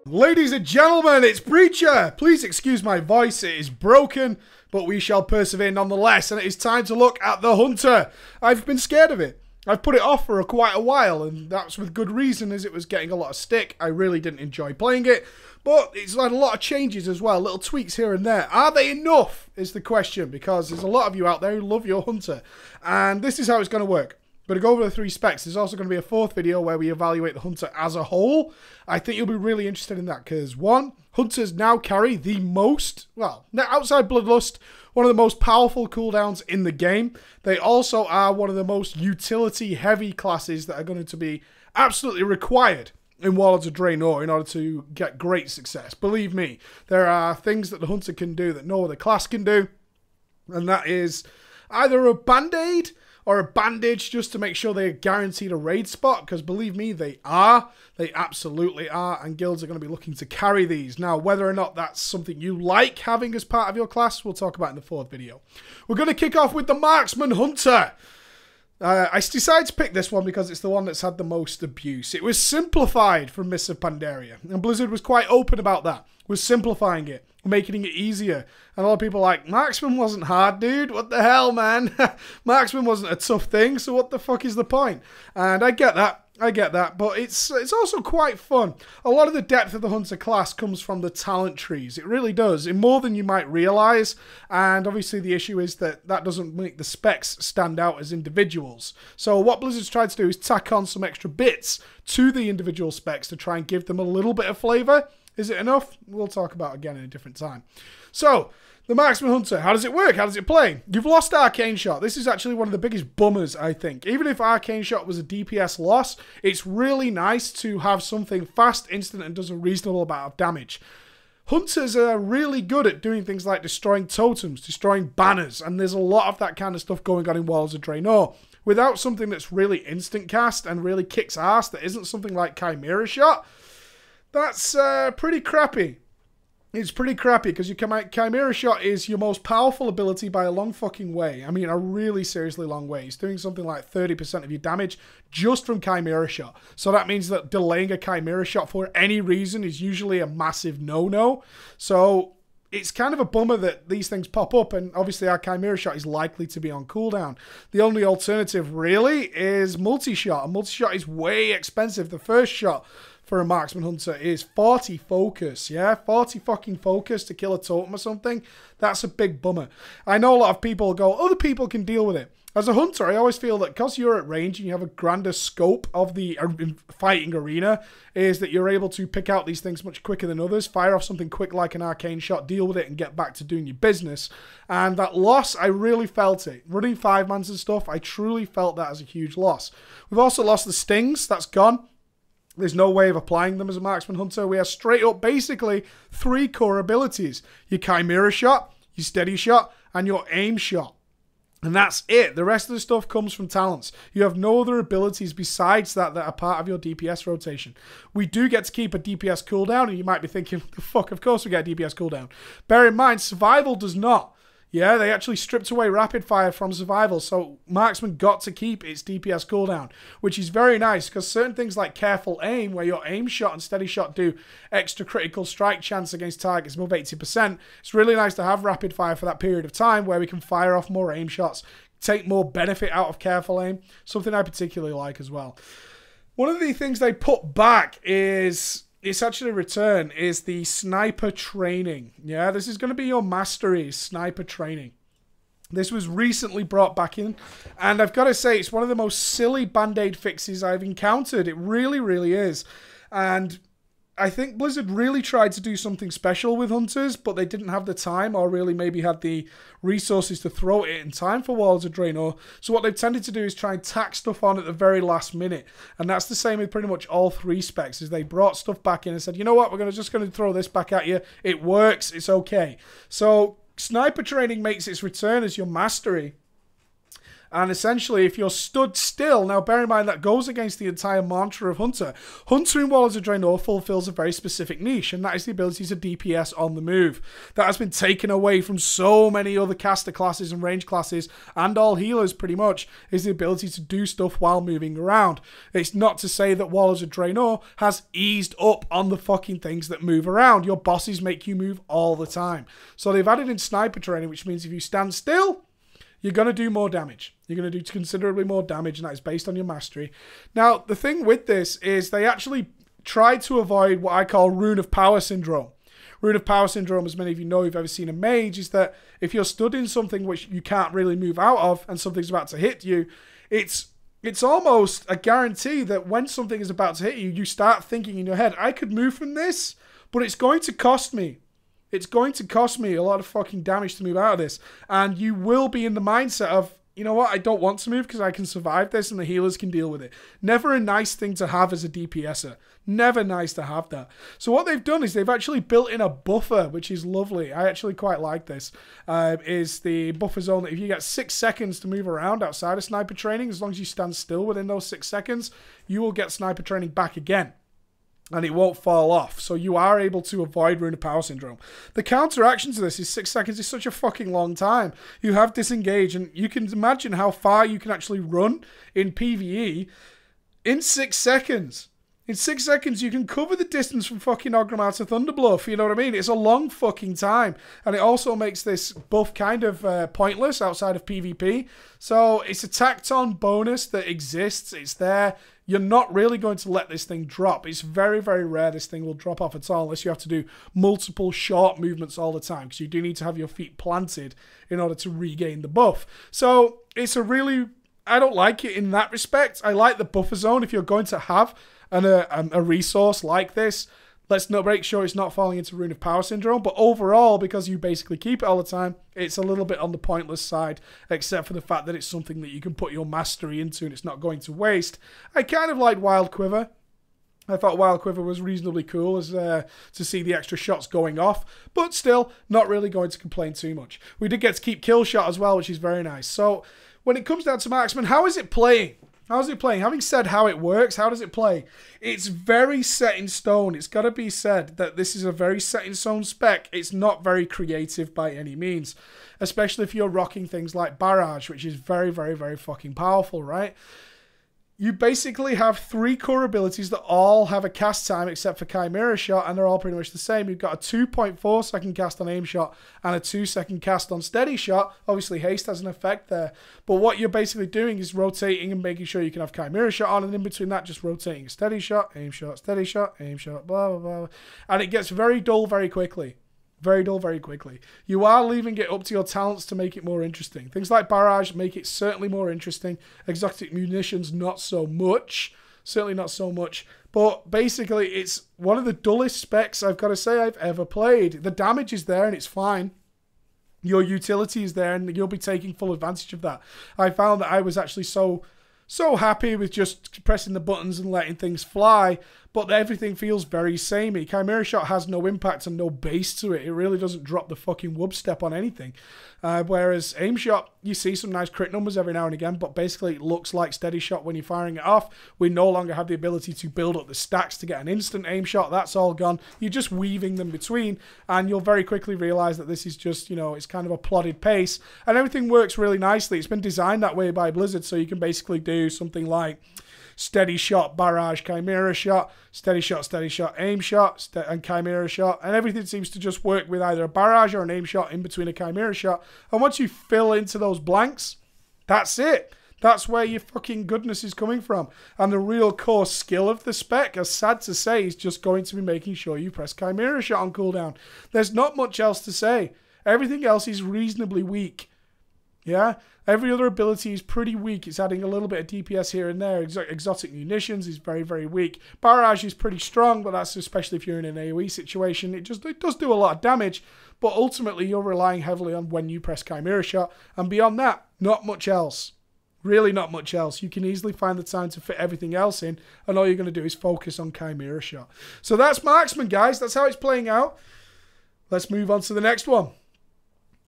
Ladies and gentlemen, it's Preacher. Please excuse my voice, it is broken, but we shall persevere nonetheless, and it is time to look at the Hunter. I've been scared of it. I've put it off for quite a while, and that's with good reason, as it was getting a lot of stick. I really didn't enjoy playing it, but it's had a lot of changes as well, little tweaks here and there. Are they enough, is the question, because there's a lot of you out there who love your Hunter, and this is how it's going to work. But to go over the 3 specs, there's also going to be a 4th video where we evaluate the Hunter as a whole. I think you'll be really interested in that because, 1, Hunters now carry the most, well, outside Bloodlust, one of the most powerful cooldowns in the game. They also are one of the most utility-heavy classes that are going to be absolutely required in Warlords of Draenor in order to get great success. Believe me, there are things that the Hunter can do that no other class can do, and that is either a band-aid or a bandage just to make sure they're guaranteed a raid spot, because believe me, they are. They absolutely are, and guilds are going to be looking to carry these. Now, whether or not that's something you like having as part of your class, we'll talk about in the 4th video. We're going to kick off with the Marksman Hunter. I decided to pick this one because it's the one that's had the most abuse. It was simplified from Mists of Pandaria, and Blizzard was quite open about that. Was simplifying it, making it easier. And a lot of people are like, Marksman wasn't hard, dude. What the hell, man? Marksman wasn't a tough thing, so what the fuck is the point? And I get that. I get that, but it's also quite fun. A lot of the depth of the Hunter class comes from the talent trees. It really does, in more than you might realize. And obviously the issue is that that doesn't make the specs stand out as individuals. So what Blizzard's tried to do is tack on some extra bits to the individual specs to try and give them a little bit of flavor. Is it enough? We'll talk about it again in a different time. So, the Marksman Hunter, how does it work? How does it play? You've lost Arcane Shot. This is actually one of the biggest bummers, I think. Even if Arcane Shot was a DPS loss, it's really nice to have something fast, instant, and does a reasonable amount of damage. Hunters are really good at doing things like destroying totems, destroying banners, and there's a lot of that kind of stuff going on in Warlords of Draenor. Without something that's really instant cast and really kicks ass, that isn't something like Chimera Shot, that's pretty crappy. It's pretty crappy because your Chimera Shot is your most powerful ability by a long fucking way. I mean, a really seriously long way. It's doing something like 30% of your damage just from Chimera Shot. So that means that delaying a Chimera Shot for any reason is usually a massive no-no. So it's kind of a bummer that these things pop up, and obviously our Chimera Shot is likely to be on cooldown. The only alternative really is multi-shot, and multi-shot is way expensive. The first shot for a Marksman Hunter is 40 focus, yeah? 40 fucking focus to kill a totem or something. That's a big bummer. I know a lot of people go, other people can deal with it. As a Hunter, I always feel that because you're at range and you have a grander scope of the fighting arena, is that you're able to pick out these things much quicker than others, fire off something quick like an Arcane Shot, deal with it, and get back to doing your business. And that loss, I really felt it. Running 5-mans and stuff, I truly felt that as a huge loss. We've also lost the stings. That's gone. There's no way of applying them as a Marksman Hunter. We have straight up basically 3 core abilities. Your Chimera Shot, your Steady Shot, and your Aim Shot. And that's it. The rest of the stuff comes from talents. You have no other abilities besides that are part of your DPS rotation. We do get to keep a DPS cooldown, and you might be thinking, the fuck, of course we get a DPS cooldown. Bear in mind, Survival does not. Yeah, they actually stripped away Rapid Fire from Survival, so Marksman got to keep its DPS cooldown, which is very nice, because certain things like Careful Aim, where your Aim Shot and Steady Shot do extra critical strike chance against targets above 80%, it's really nice to have Rapid Fire for that period of time, where we can fire off more aim shots, take more benefit out of Careful Aim, something I particularly like as well. One of the things they put back is... it's actually return is the sniper training. Yeah, this is going to be your mastery, sniper training. This was recently brought back in, and I've got to say, it's one of the most silly band-aid fixes I've encountered. It really, really is. And I think Blizzard really tried to do something special with Hunters, but they didn't have the time, or really maybe had the resources to throw it in time for Warlords of Draenor. So what they've tended to do is try and tack stuff on at the very last minute. And that's the same with pretty much all 3 specs, is they brought stuff back in and said, you know what, we're just going to throw this back at you. It works, it's okay. So sniper training makes its return as your mastery. And essentially, if you're stood still, now bear in mind that goes against the entire mantra of Hunter. Hunter in Warlords of Draenor fulfills a very specific niche, and that is the ability to DPS on the move. That has been taken away from so many other caster classes and range classes, and all healers pretty much, is the ability to do stuff while moving around. It's not to say that Warlords of Draenor has eased up on the fucking things that move around. Your bosses make you move all the time. So they've added in sniper training, which means if you stand still, you're going to do more damage. You're going to do considerably more damage, and that is based on your mastery. Now, the thing with this is they actually tried to avoid what I call Rune of Power syndrome. Rune of Power syndrome, as many of you know who've ever seen a mage, is that if you're stood in something which you can't really move out of and something's about to hit you, it's almost a guarantee that when something is about to hit you, you start thinking in your head, I could move from this, but it's going to cost me. It's going to cost me a lot of fucking damage to move out of this. And you will be in the mindset of, you know what, I don't want to move because I can survive this and the healers can deal with it. Never a nice thing to have as a DPSer. Never nice to have that. So what they've done is they've actually built in a buffer, which is lovely. I actually quite like this. Is the buffer zone that if you get 6 seconds to move around outside of sniper training, as long as you stand still within those 6 seconds, you will get sniper training back again. And it won't fall off. So you are able to avoid Rune of Power syndrome. The counteraction to this is 6 seconds is such a fucking long time. You have disengage, and you can imagine how far you can actually run in PvE in 6 seconds. In 6 seconds, you can cover the distance from fucking Orgrimmar to Thunderbluff. You know what I mean? It's a long fucking time. And it also makes this buff kind of pointless outside of PvP. So it's a tacked on bonus that exists. It's there. You're not really going to let this thing drop. It's very, very rare this thing will drop off at all unless you have to do multiple short movements all the time, because you do need to have your feet planted in order to regain the buff. So it's a really... I don't like it in that respect. I like the buffer zone. If you're going to have a resource like this, let's not make sure it's not falling into Rune of Power syndrome. But overall, because you basically keep it all the time, it's a little bit on the pointless side, except for the fact that it's something that you can put your mastery into and it's not going to waste. I kind of like Wild Quiver. I thought Wild Quiver was reasonably cool as to see the extra shots going off, but still not really going to complain too much. We did get to keep Kill Shot as well, which is very nice. So when it comes down to Marksman, how is it playing? How's it playing? Having said how it works, how does it play? It's very set in stone. It's got to be said that this is a very set in stone spec. It's not very creative by any means, especially if you're rocking things like Barrage, which is very, very, very fucking powerful, right? You basically have 3 core abilities that all have a cast time except for Chimera Shot, and they're all pretty much the same. You've got a 2.4 second cast on Aim Shot and a 2 second cast on Steady Shot. Obviously, haste has an effect there. But what you're basically doing is rotating and making sure you can have Chimera Shot on, and in between that, just rotating Steady Shot, Aim Shot, Steady Shot, Aim Shot, blah, blah, blah. And it gets very dull very quickly. Very dull very quickly. You are leaving it up to your talents to make it more interesting. Things like Barrage make it certainly more interesting. Exotic Munitions, not so much. Certainly not so much. But basically, it's one of the dullest specs, I've got to say, I've ever played. The damage is there and it's fine. Your utility is there and you'll be taking full advantage of that. I found that I was actually so happy with just pressing the buttons and letting things fly, but everything feels very samey. Chimera Shot has no impact and no base to it. It really doesn't drop the fucking whoop step on anything. Whereas Aim Shot, you see some nice crit numbers every now and again, but basically it looks like Steady Shot when you're firing it off. We no longer have the ability to build up the stacks to get an instant Aim Shot. That's all gone. You're just weaving them between, and you'll very quickly realize that this is just, you know, it's kind of a plodded pace, and everything works really nicely. It's been designed that way by Blizzard, so you can basically do something like Steady Shot, Barrage, Chimera Shot, Steady Shot, Aim Shot, and Chimera Shot. And everything seems to just work with either a Barrage or an Aim Shot in between a Chimera Shot. And once you fill into those blanks, that's it. That's where your fucking goodness is coming from. And the real core skill of the spec, as sad to say, is just going to be making sure you press Chimera Shot on cooldown. There's not much else to say. Everything else is reasonably weak. Yeah? Every other ability is pretty weak. It's adding a little bit of DPS here and there. Exotic Munitions is very, very weak. Barrage is pretty strong, but that's especially if you're in an AoE situation. It does do a lot of damage, but ultimately you're relying heavily on when you press Chimera Shot. And beyond that, not much else. Really not much else. You can easily find the time to fit everything else in, and all you're going to do is focus on Chimera Shot. So that's Marksman, guys. That's how it's playing out. Let's move on to the next one.